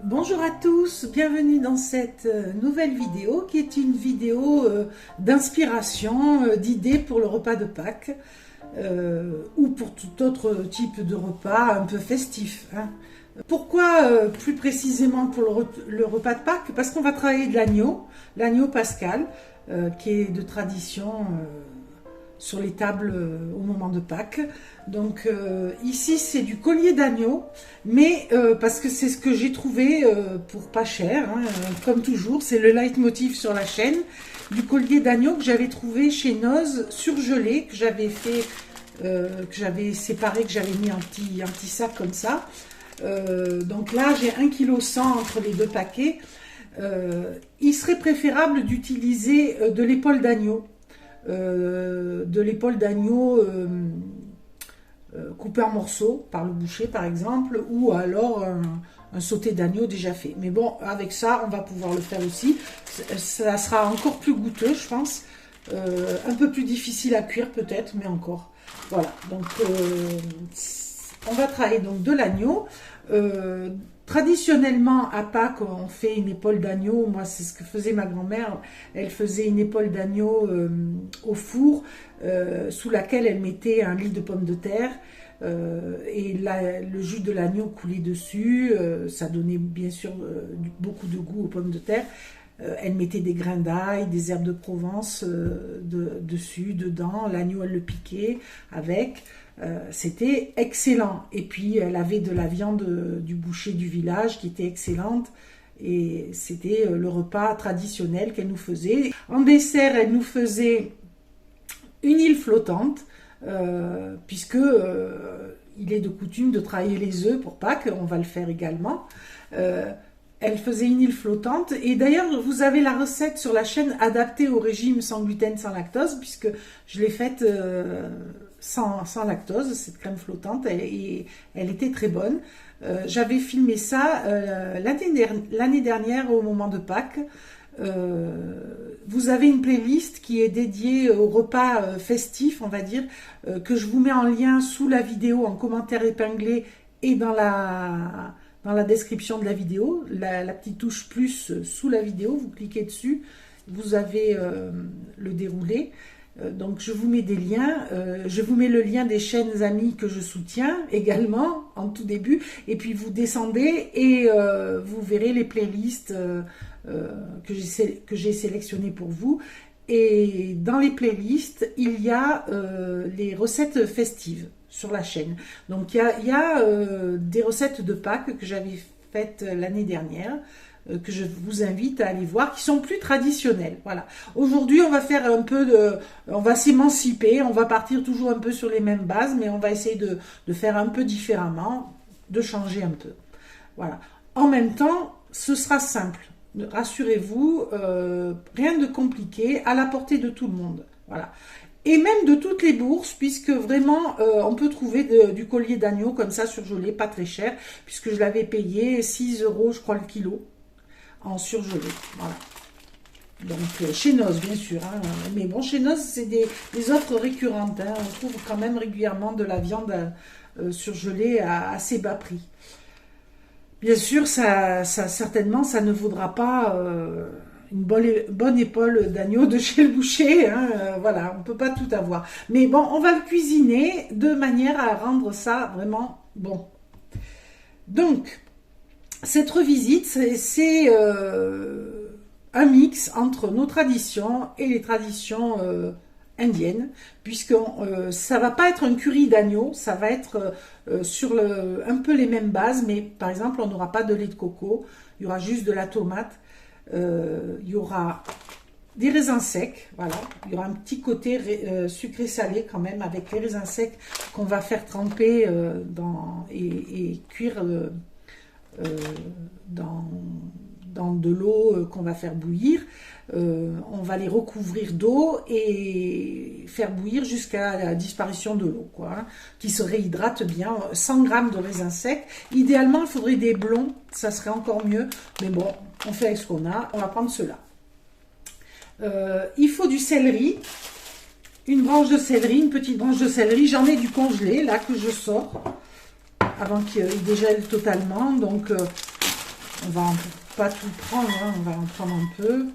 Bonjour à tous, bienvenue dans cette nouvelle vidéo qui est une vidéo d'inspiration, d'idées pour le repas de Pâques ou pour tout autre type de repas un peu festif. Pourquoi plus précisément pour le repas de Pâques? Parce qu'on va travailler de l'agneau pascal qui est de tradition sur les tables au moment de Pâques. Donc ici c'est du collier d'agneau, mais parce que c'est ce que j'ai trouvé pour pas cher, comme toujours, c'est le leitmotiv sur la chaîne, du collier d'agneau que j'avais trouvé chez Noz surgelé, que j'avais fait, que j'avais séparé, que j'avais mis un petit sac comme ça. Donc là j'ai 1,1 kg entre les deux paquets. Il serait préférable d'utiliser de l'épaule d'agneau. Coupé en morceaux par le boucher par exemple, ou alors un sauté d'agneau déjà fait. Mais bon, avec ça on va pouvoir le faire aussi. Ça sera encore plus goûteux, je pense, un peu plus difficile à cuire peut-être, mais encore. Voilà, donc on va travailler donc de l'agneau. Traditionnellement, à Pâques, on fait une épaule d'agneau. Moi, c'est ce que faisait ma grand-mère. Elle faisait une épaule d'agneau au four, sous laquelle elle mettait un lit de pommes de terre. Et le jus de l'agneau coulait dessus. Ça donnait bien sûr beaucoup de goût aux pommes de terre. Elle mettait des grains d'ail, des herbes de Provence dessus, dedans. L'agneau, elle le piquait avec. C'était excellent. Et puis elle avait de la viande du boucher du village qui était excellente. Et c'était le repas traditionnel qu'elle nous faisait. En dessert, elle nous faisait une île flottante, puisque il est de coutume de travailler les œufs pour Pâques. On va le faire également. Elle faisait une île flottante. Et d'ailleurs, vous avez la recette sur la chaîne adaptée au régime sans gluten, sans lactose, puisque je l'ai faite sans lactose, cette crème flottante, et elle était très bonne. J'avais filmé ça l'année dernière au moment de Pâques. Vous avez une playlist qui est dédiée au repas festif, on va dire, que je vous mets en lien sous la vidéo, en commentaire épinglé et dans la description de la vidéo, la petite touche plus sous la vidéo, vous cliquez dessus, vous avez le déroulé. Donc je vous mets des liens, je vous mets le lien des chaînes amies que je soutiens également en tout début, et puis vous descendez et vous verrez les playlists que j'ai sélectionnées pour vous. Et dans les playlists, il y a les recettes festives sur la chaîne. Donc il y a des recettes de Pâques que j'avais faites l'année dernière, que je vous invite à aller voir, qui sont plus traditionnels. Voilà. Aujourd'hui, on va faire un peu on va s'émanciper, on va partir toujours un peu sur les mêmes bases, mais on va essayer de faire un peu différemment, de changer un peu. Voilà. En même temps, ce sera simple. Rassurez-vous, rien de compliqué, à la portée de tout le monde. Voilà. Et même de toutes les bourses, puisque vraiment, on peut trouver du collier d'agneau comme ça surgelé, pas très cher, puisque je l'avais payé 6 €, je crois, le kilo, en surgelé. Voilà. Donc, chez Noz, bien sûr. Mais bon, chez Noz, c'est des offres récurrentes. On trouve quand même régulièrement de la viande surgelée à assez bas prix. Bien sûr, certainement, ça ne vaudra pas une bonne épaule d'agneau de chez le boucher. Voilà, on ne peut pas tout avoir. Mais bon, on va le cuisiner de manière à rendre ça vraiment bon. Donc, cette revisite, c'est un mix entre nos traditions et les traditions indiennes, puisque ça va pas être un curry d'agneau, ça va être sur un peu les mêmes bases, mais par exemple, on n'aura pas de lait de coco, il y aura juste de la tomate, il y aura des raisins secs, voilà, il y aura un petit côté sucré-salé quand même, avec les raisins secs qu'on va faire tremper et cuire dans de l'eau qu'on va faire bouillir. On va les recouvrir d'eau et faire bouillir jusqu'à la disparition de l'eau, qui se réhydrate bien. 100 g de raisins secs. Idéalement, il faudrait des blonds, ça serait encore mieux. Mais bon, on fait avec ce qu'on a. On va prendre cela. Il faut du céleri, une petite branche de céleri. J'en ai du congelé, là, que je sors, avant qu'il dégèle totalement. Donc, On va pas tout prendre, hein, on va en prendre un peu.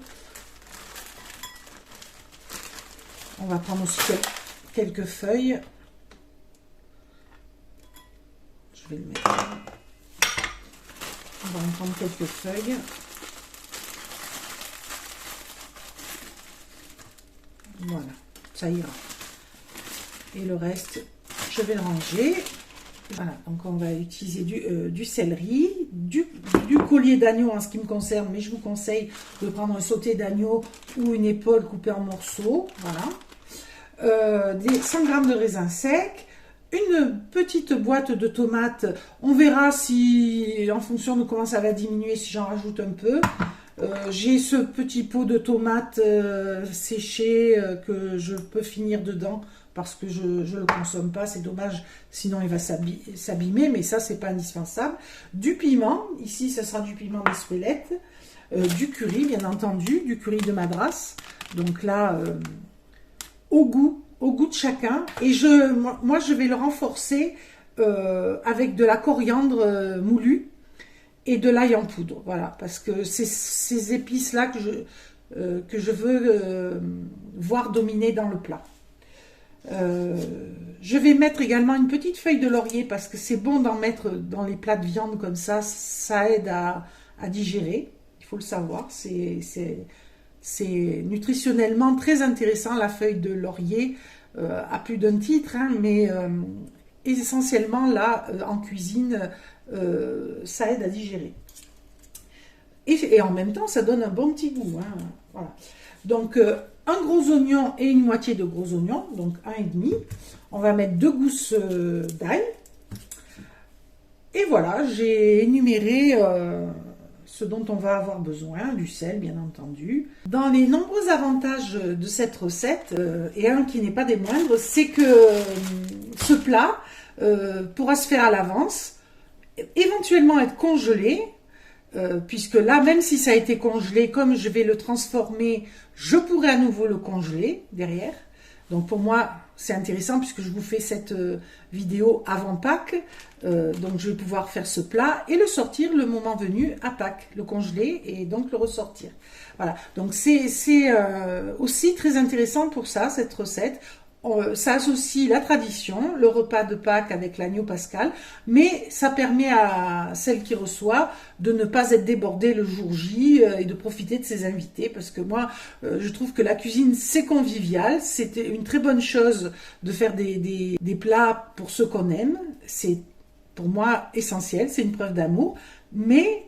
On va prendre aussi quelques feuilles. Je vais le mettre. On va en prendre quelques feuilles. Voilà, ça ira. Et le reste, je vais le ranger. Voilà, donc on va utiliser du céleri, du collier d'agneau en ce qui me concerne, mais je vous conseille de prendre un sauté d'agneau ou une épaule coupée en morceaux. Voilà. 100 g de raisins secs, une petite boîte de tomates. On verra si, en fonction de comment ça va diminuer, si j'en rajoute un peu. J'ai ce petit pot de tomates séchées que je peux finir dedans parce que je ne le consomme pas, c'est dommage, sinon il va s'abîmer, mais ça c'est pas indispensable. Du piment, ici ça sera du piment d'Espelette, du curry bien entendu, du curry de Madras, donc là au goût de chacun, et moi je vais le renforcer avec de la coriandre moulue et de l'ail en poudre, voilà, parce que c'est ces épices là que je veux voir dominer dans le plat. Je vais mettre également une petite feuille de laurier parce que c'est bon d'en mettre dans les plats de viande comme ça aide à digérer, il faut le savoir, c'est nutritionnellement très intéressant la feuille de laurier, à plus d'un titre, hein, mais essentiellement là en cuisine ça aide à digérer et en même temps ça donne un bon petit goût, hein, voilà. Donc un gros oignon et une moitié de gros oignon, donc 1,5. On va mettre 2 gousses d'ail. Et voilà, j'ai énuméré ce dont on va avoir besoin, du sel bien entendu. Dans les nombreux avantages de cette recette, et un qui n'est pas des moindres, c'est que ce plat pourra se faire à l'avance, éventuellement être congelé, puisque là, même si ça a été congelé, comme je vais le transformer, je pourrai à nouveau le congeler derrière. Donc pour moi, c'est intéressant puisque je vous fais cette vidéo avant Pâques. Donc je vais pouvoir faire ce plat et le sortir le moment venu à Pâques, le congeler et donc le ressortir. Voilà, donc c'est aussi très intéressant pour ça, cette recette. Ça associe la tradition, le repas de Pâques avec l'agneau pascal, mais ça permet à celle qui reçoit de ne pas être débordée le jour J et de profiter de ses invités, parce que moi, je trouve que la cuisine, c'est convivial, c'est une très bonne chose de faire des plats pour ceux qu'on aime, c'est pour moi essentiel, c'est une preuve d'amour, mais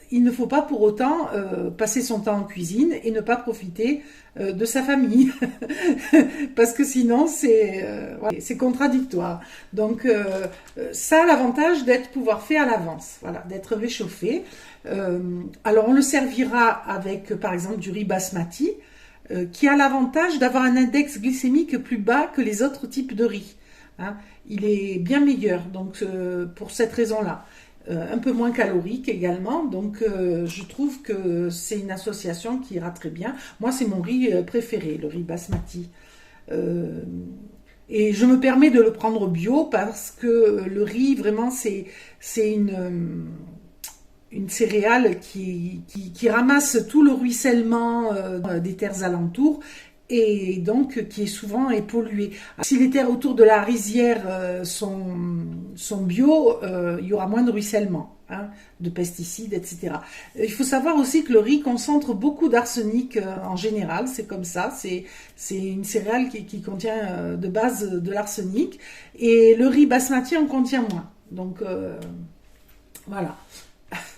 il ne faut pas pour autant passer son temps en cuisine et ne pas profiter de sa famille parce que sinon c'est contradictoire. Donc ça a l'avantage d'être pouvoir fait à l'avance, voilà, d'être réchauffé. Alors on le servira avec par exemple du riz basmati qui a l'avantage d'avoir un index glycémique plus bas que les autres types de riz, hein. Il est bien meilleur, donc pour cette raison-là. Un peu moins calorique également, donc je trouve que c'est une association qui ira très bien. Moi c'est mon riz préféré, le riz basmati, et je me permets de le prendre bio parce que le riz vraiment c'est une céréale qui ramasse tout le ruissellement des terres alentours et donc qui est souvent polluée. Si les terres autour de la rizière sont bio, il y aura moins de ruissellement, hein, de pesticides, etc. Il faut savoir aussi que le riz concentre beaucoup d'arsenic en général, c'est comme ça, c'est une céréale qui contient de base de l'arsenic, et le riz basmati en contient moins. Donc voilà,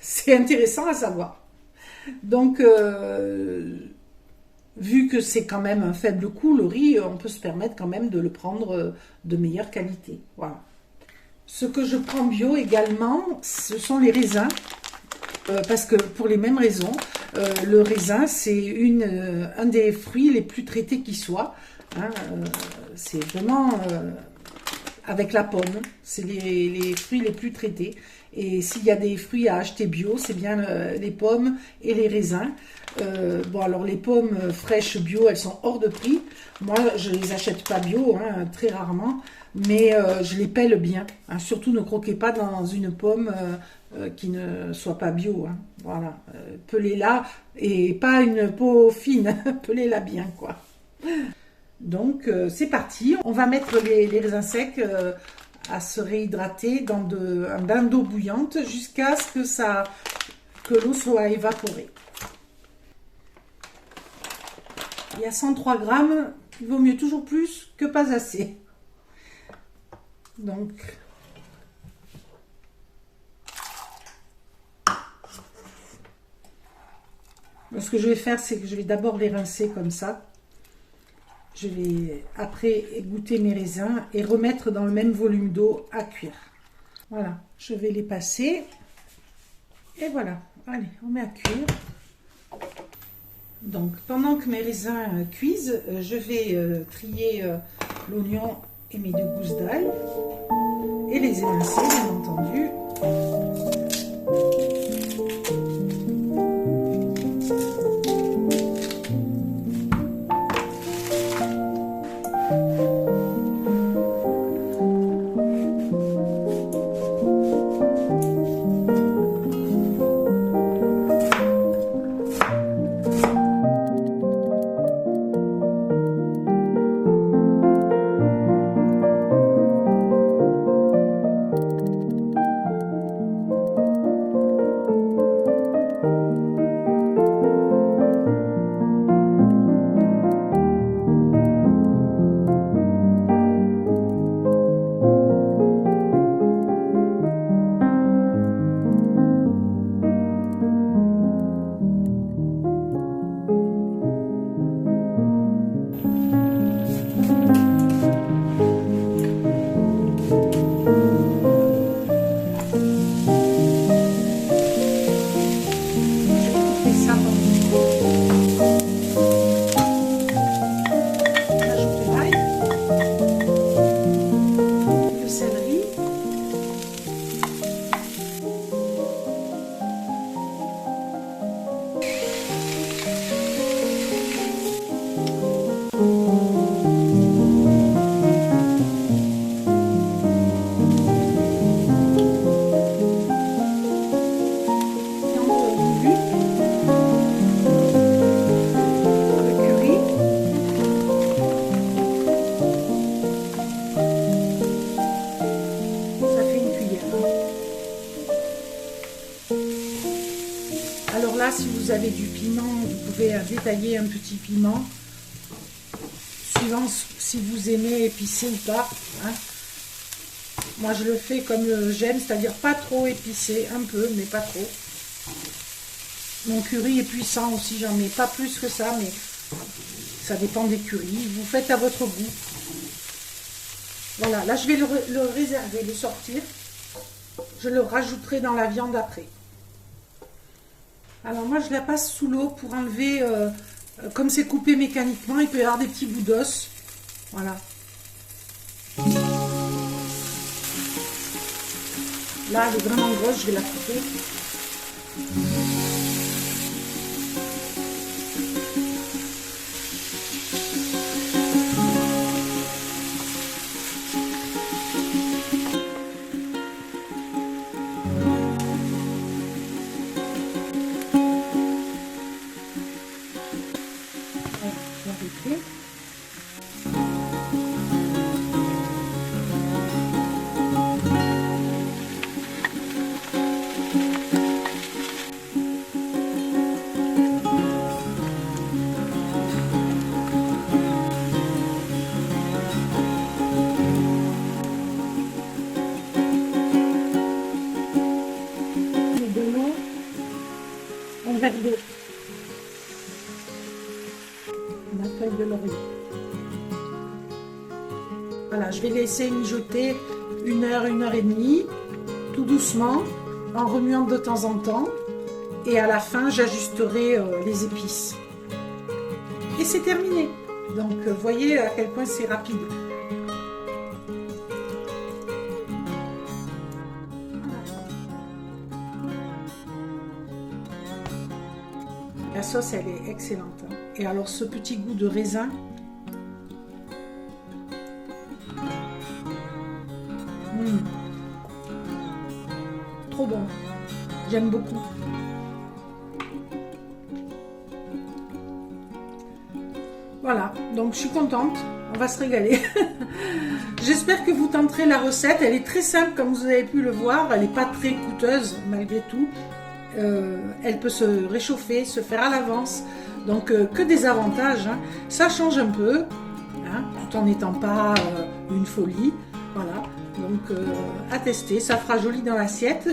c'est intéressant à savoir. Donc vu que c'est quand même un faible coût, le riz, on peut se permettre quand même de le prendre de meilleure qualité. Voilà. Ce que je prends bio également, ce sont les raisins, parce que pour les mêmes raisons, le raisin, c'est un des fruits les plus traités qui soit, hein, c'est vraiment avec la pomme. C'est les fruits les plus traités. Et s'il y a des fruits à acheter bio, c'est bien les pommes et les raisins. Bon, alors les pommes fraîches bio, elles sont hors de prix. Moi, je les achète pas bio, hein, très rarement, mais je les pèle bien. Hein. Surtout, ne croquez pas dans une pomme qui ne soit pas bio. Hein. Voilà, pelez-la et pas une peau fine, pelez-la bien, quoi. Donc, c'est parti. On va mettre les raisins secs à se réhydrater dans un bain d'eau bouillante jusqu'à ce que l'eau soit évaporée. Il y a 103 grammes, il vaut mieux toujours plus que pas assez. Donc, ce que je vais faire, c'est que je vais d'abord les rincer comme ça. Je vais après égoutter mes raisins et remettre dans le même volume d'eau à cuire. Voilà, je vais les passer. Et voilà, allez, on met à cuire. Donc, pendant que mes raisins cuisent, je vais trier l'oignon et mes 2 gousses d'ail et les émincer, bien entendu. Alors là, si vous avez du piment, vous pouvez détailler un petit piment, suivant si vous aimez épicé ou pas. Hein. Moi, je le fais comme j'aime, c'est-à-dire pas trop épicé, un peu, mais pas trop. Mon curry est puissant aussi, j'en mets pas plus que ça, mais ça dépend des currys. Vous faites à votre goût. Voilà, là je vais le réserver, le sortir. Je le rajouterai dans la viande après. Alors moi je la passe sous l'eau pour enlever, comme c'est coupé mécaniquement, il peut y avoir des petits bouts d'os. Voilà. Là elle est vraiment grosse, je vais la couper. Un verre d'eau. Ma feuille de laurier. Voilà, je vais laisser mijoter 1 heure, 1 heure et demie, tout doucement, en remuant de temps en temps. Et à la fin, j'ajusterai les épices. Et c'est terminé. Donc, voyez à quel point c'est rapide. La sauce, elle est excellente. Et alors, ce petit goût de raisin. Trop bon. J'aime beaucoup. Voilà, donc je suis contente. On va se régaler. J'espère que vous tenterez la recette. Elle est très simple, comme vous avez pu le voir. Elle n'est pas très coûteuse, malgré tout. Elle peut se réchauffer, se faire à l'avance. Donc, que des avantages. Hein. Ça change un peu, hein, tout en n'étant pas une folie. Voilà, donc à tester. Ça fera joli dans l'assiette.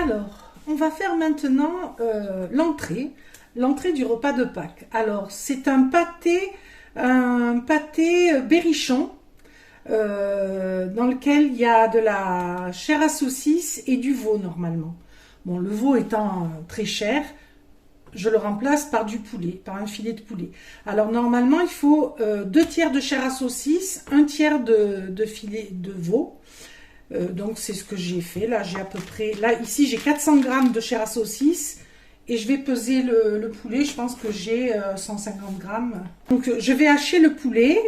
Alors, on va faire maintenant l'entrée du repas de Pâques. Alors, c'est un pâté berrichon dans lequel il y a de la chair à saucisse et du veau normalement. Bon, le veau étant très cher, je le remplace par du poulet, par un filet de poulet. Alors normalement, il faut 2 tiers de chair à saucisse, 1 tiers de filet de veau. Donc c'est ce que j'ai fait. Là, j'ai à peu près, là ici j'ai 400 grammes de chair à saucisse et je vais peser le poulet. Je pense que j'ai 150 grammes. Donc je vais hacher le poulet.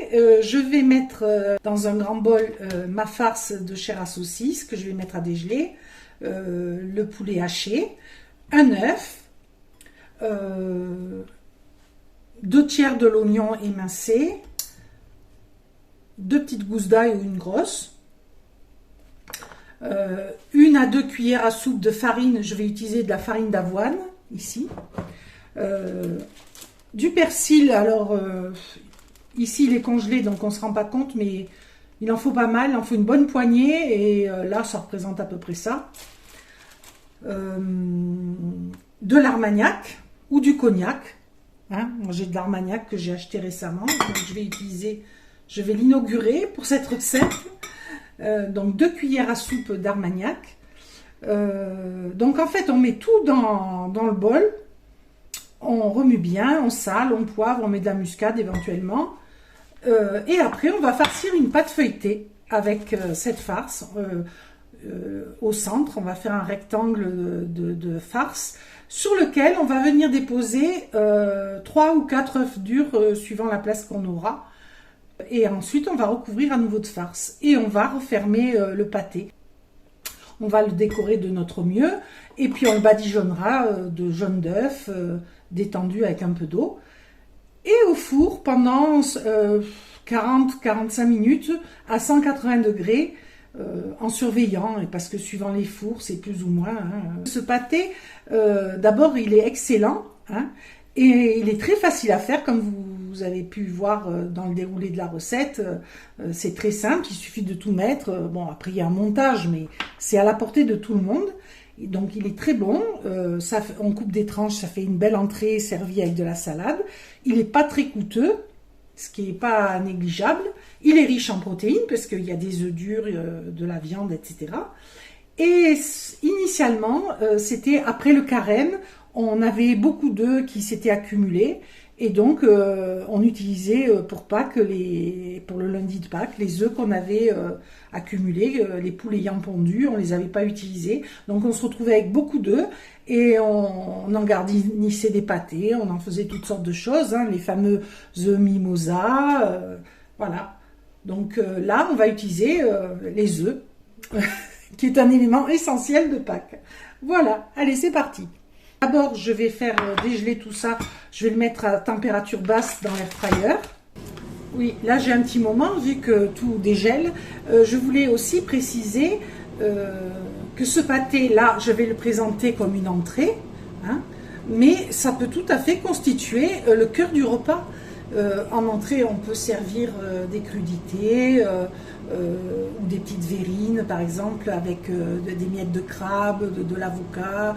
Je vais mettre dans un grand bol ma farce de chair à saucisse que je vais mettre à dégeler. Le poulet haché, un œuf, 2 tiers de l'oignon émincé, 2 petites gousses d'ail ou une grosse, 1 à 2 cuillères à soupe de farine. Je vais utiliser de la farine d'avoine ici, du persil. Alors ici il est congelé donc on ne se rend pas compte, mais il en faut pas mal, il en faut une bonne poignée et là ça représente à peu près ça. De l'armagnac ou du cognac, hein. J'ai de l'armagnac que j'ai acheté récemment, donc je vais l'inaugurer pour cette recette. Donc 2 cuillères à soupe d'armagnac. Donc en fait on met tout dans le bol, on remue bien, on sale, on poivre, on met de la muscade éventuellement, et après on va farcir une pâte feuilletée avec cette farce. Au centre on va faire un rectangle de farce sur lequel on va venir déposer 3 ou 4 œufs durs suivant la place qu'on aura. Et ensuite, on va recouvrir à nouveau de farce et on va refermer le pâté. On va le décorer de notre mieux et puis on le badigeonnera de jaune d'œuf détendu avec un peu d'eau. Et au four pendant 40-45 minutes à 180 degrés en surveillant, et parce que suivant les fours, c'est plus ou moins. Hein. Ce pâté, d'abord, il est excellent, hein, et il est très facile à faire, comme vous avez pu voir dans le déroulé de la recette. C'est très simple, il suffit de tout mettre. Bon, après, il y a un montage, mais c'est à la portée de tout le monde. Et donc, il est très bon. On coupe des tranches, ça fait une belle entrée servie avec de la salade. Il n'est pas très coûteux, ce qui n'est pas négligeable. Il est riche en protéines, parce qu'il y a des œufs durs, de la viande, etc. Et initialement, c'était après le carême, on avait beaucoup d'œufs qui s'étaient accumulés. Et donc, on utilisait pour Pâques, pour le lundi de Pâques, les œufs qu'on avait accumulés, les poules ayant pondu, on ne les avait pas utilisés. Donc, on se retrouvait avec beaucoup d'œufs et on en garnissait des pâtés, on en faisait toutes sortes de choses, hein, les fameux œufs mimosa, voilà. Donc là, on va utiliser les œufs, qui est un élément essentiel de Pâques. Voilà, allez, c'est parti. D'abord, je vais faire dégeler tout ça. Je vais le mettre à température basse dans l'air fryer. Oui, là j'ai un petit moment, vu que tout dégèle. Je voulais aussi préciser que ce pâté-là, je vais le présenter comme une entrée, hein, mais ça peut tout à fait constituer le cœur du repas. En entrée, on peut servir des crudités ou des petites verrines, par exemple, avec des miettes de crabe, de l'avocat,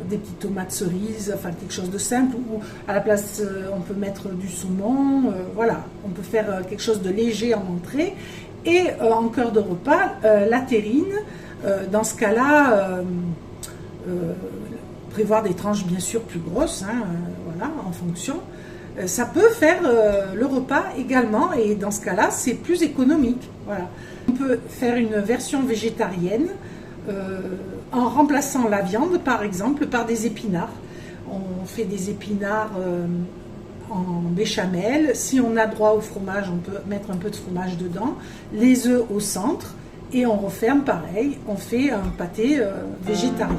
des petites tomates cerises, enfin quelque chose de simple. Ou à la place, on peut mettre du saumon. Voilà, on peut faire quelque chose de léger en entrée. Et en cœur de repas, la terrine. Dans ce cas-là, prévoir des tranches bien sûr plus grosses, hein, voilà, en fonction. Ça peut faire le repas également, et dans ce cas-là, c'est plus économique. Voilà. On peut faire une version végétarienne en remplaçant la viande, par exemple, par des épinards. On fait des épinards en béchamel. Si on a droit au fromage, on peut mettre un peu de fromage dedans. Les œufs au centre, et on referme pareil. On fait un pâté végétarien.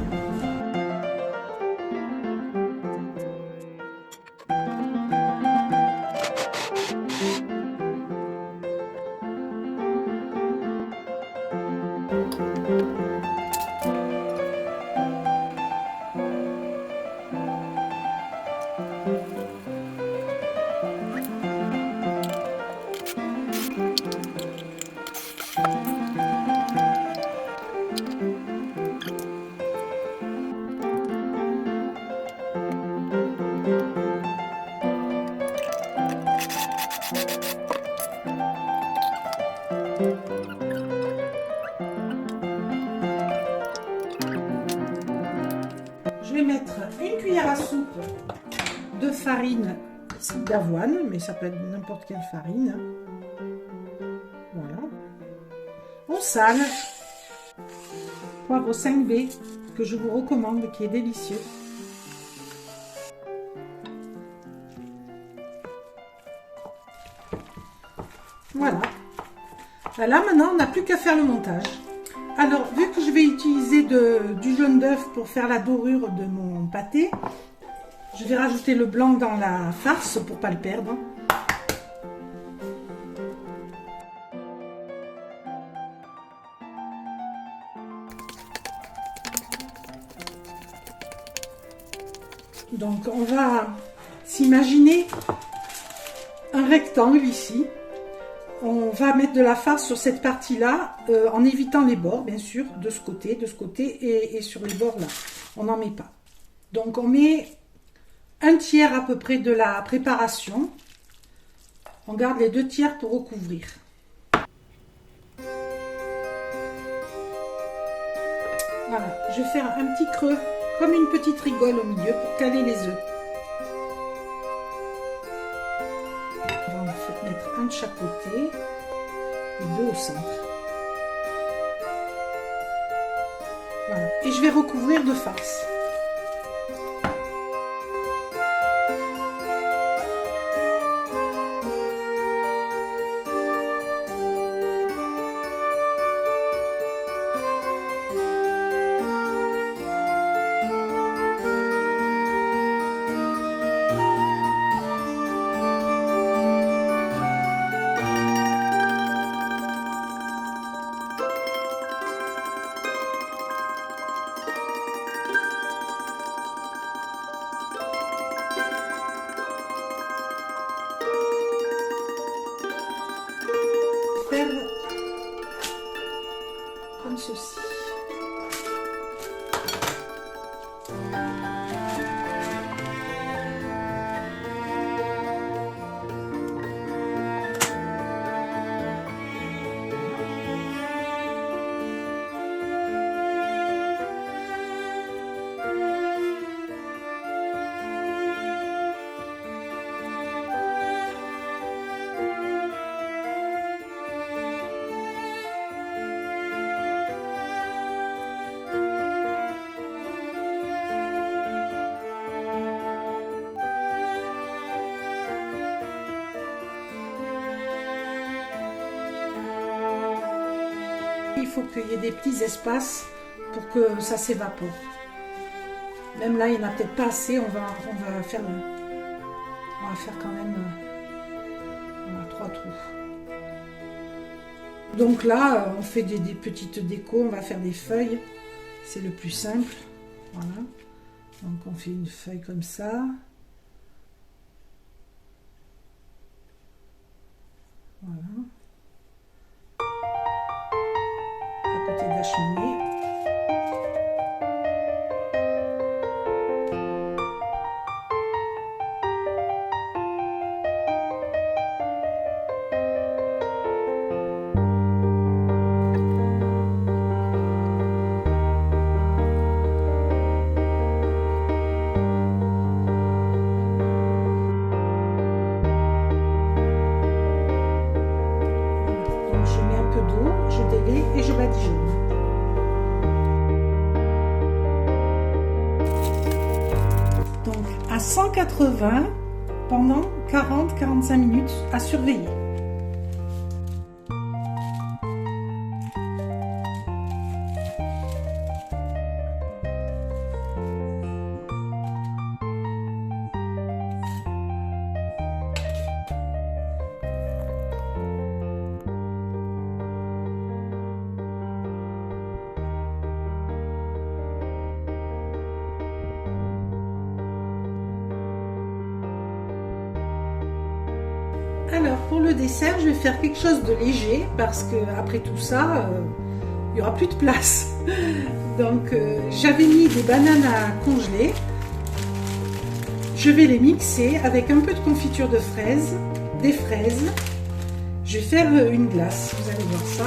Je vais mettre une cuillère à soupe de farine d'avoine, mais ça peut être n'importe quelle farine. Voilà. On sale. Poivre 5B que je vous recommande, qui est délicieux. Voilà. Là maintenant, on n'a plus qu'à faire le montage. Alors, vu que je vais utiliser du jaune d'œuf pour faire la dorure de mon pâté, je vais rajouter le blanc dans la farce pour ne pas le perdre. Donc, on va s'imaginer un rectangle ici. On va mettre de la farce sur cette partie-là, en évitant les bords, bien sûr, de ce côté et sur les bords là. On n'en met pas. Donc on met un tiers à peu près de la préparation. On garde les 2 tiers pour recouvrir. Voilà, je vais faire un petit creux, comme une petite rigole au milieu pour caler les œufs. On va mettre un de chaque côté et 2 au centre. Voilà. Et je vais recouvrir de farce. Comme ceci. Il faut qu'il y ait des petits espaces pour que ça s'évapore. Même là, il n'y en a peut-être pas assez. On va faire quand même 3 trous. Donc là, on fait des petites décos. On va faire des feuilles. C'est le plus simple. Voilà. Donc on fait une feuille comme ça. Voilà. À côté de la cheminée. Je délaie et je badigeonne. Donc à 180 pendant 40-45 minutes à surveiller. Alors pour le dessert, je vais faire quelque chose de léger parce que après tout ça, il n'y aura plus de place. Donc j'avais mis des bananes à congeler. Je vais les mixer avec un peu de confiture de fraises, des fraises Je vais faire une glace, vous allez voir ça.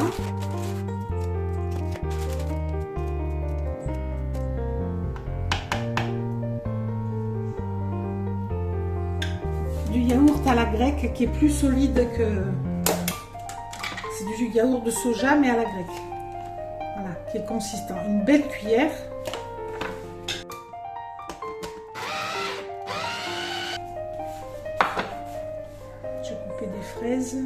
Du yaourt à la grecque qui est plus solide que... C'est du yaourt de soja mais à la grecque. Voilà, qui est consistant. Une belle cuillère. Je vais couper des fraises.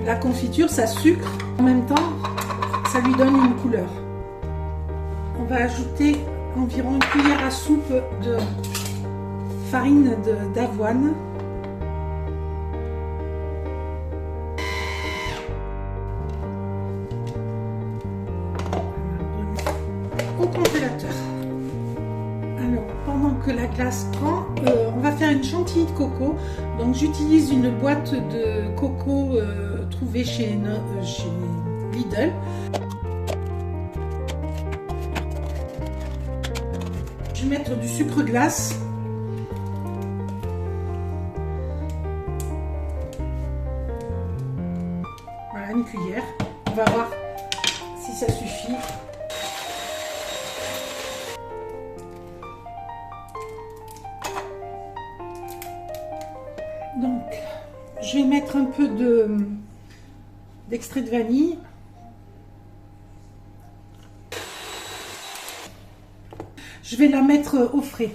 La confiture, ça sucre. En même temps, ça lui donne une couleur. On va ajouter environ une cuillère à soupe de farine d'avoine. Au congélateur. Alors, pendant que la glace prend, on va faire une chantilly de coco. Donc, j'utilise une boîte de coco trouvée chez Lidl. Je vais mettre du sucre glace. Voilà, une cuillère. On va voir si ça suffit. Donc, je vais mettre un peu d'extrait de vanille. Je vais la mettre au frais.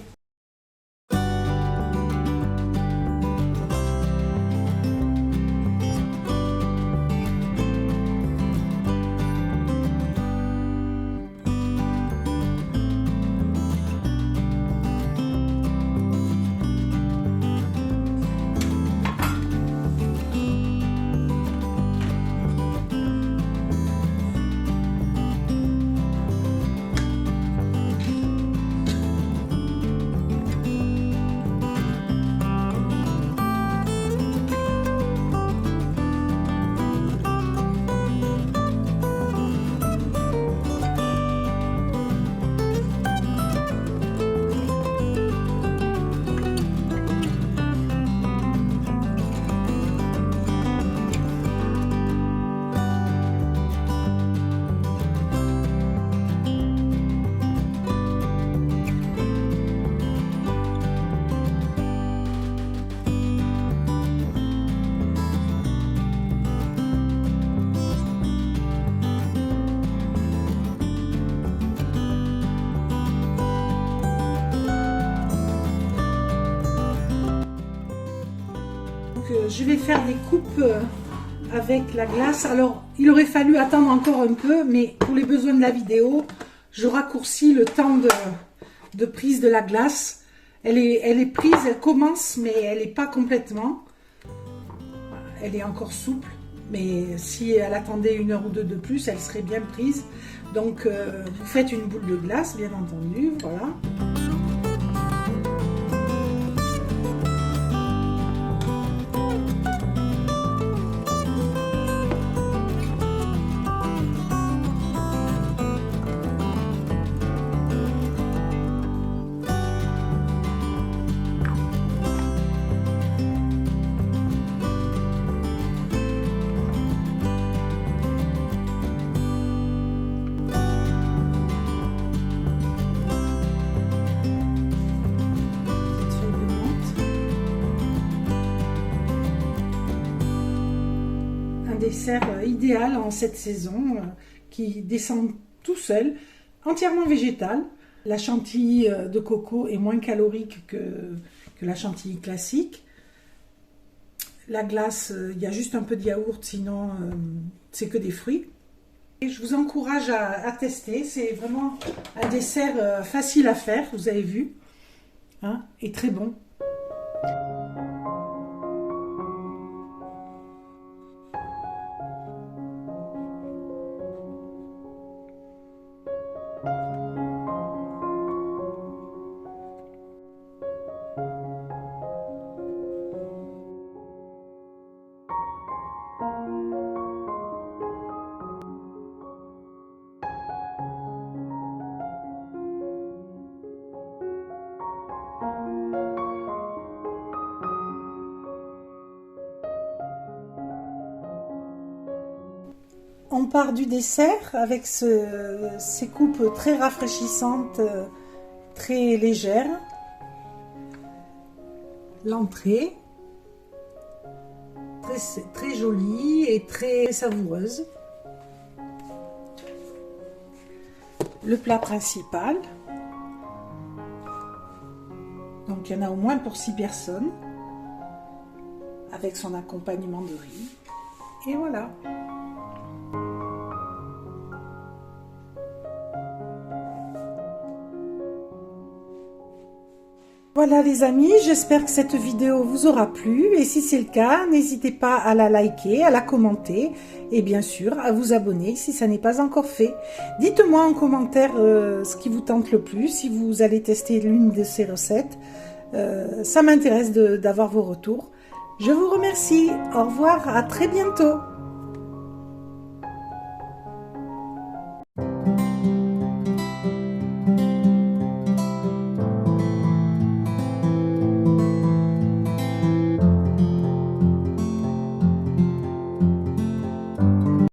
Je vais faire des coupes avec la glace. Alors, il aurait fallu attendre encore un peu, mais pour les besoins de la vidéo, je raccourcis le temps de prise de la glace. Elle est prise, elle commence, mais elle n'est pas complètement. Elle est encore souple, mais si elle attendait 1 heure ou 2 de plus, elle serait bien prise. Donc, vous faites une boule de glace, bien entendu, voilà. Dessert idéal en cette saison qui descend tout seul, entièrement végétal. La chantilly de coco est moins calorique que la chantilly classique. La glace, il y a juste un peu de yaourt, sinon c'est que des fruits. Et je vous encourage à tester, c'est vraiment un dessert facile à faire, vous avez vu, hein, et très bon. On part du dessert avec ces coupes très rafraîchissantes, très légères. L'entrée, très jolie et très savoureuse. Le plat principal. Donc il y en a au moins pour 6 personnes. Avec son accompagnement de riz. Et voilà. Voilà les amis, j'espère que cette vidéo vous aura plu et si c'est le cas, n'hésitez pas à la liker, à la commenter et bien sûr à vous abonner si ça n'est pas encore fait. Dites-moi en commentaire ce qui vous tente le plus, si vous allez tester l'une de ces recettes. Ça m'intéresse d'avoir vos retours. Je vous remercie, au revoir, à très bientôt.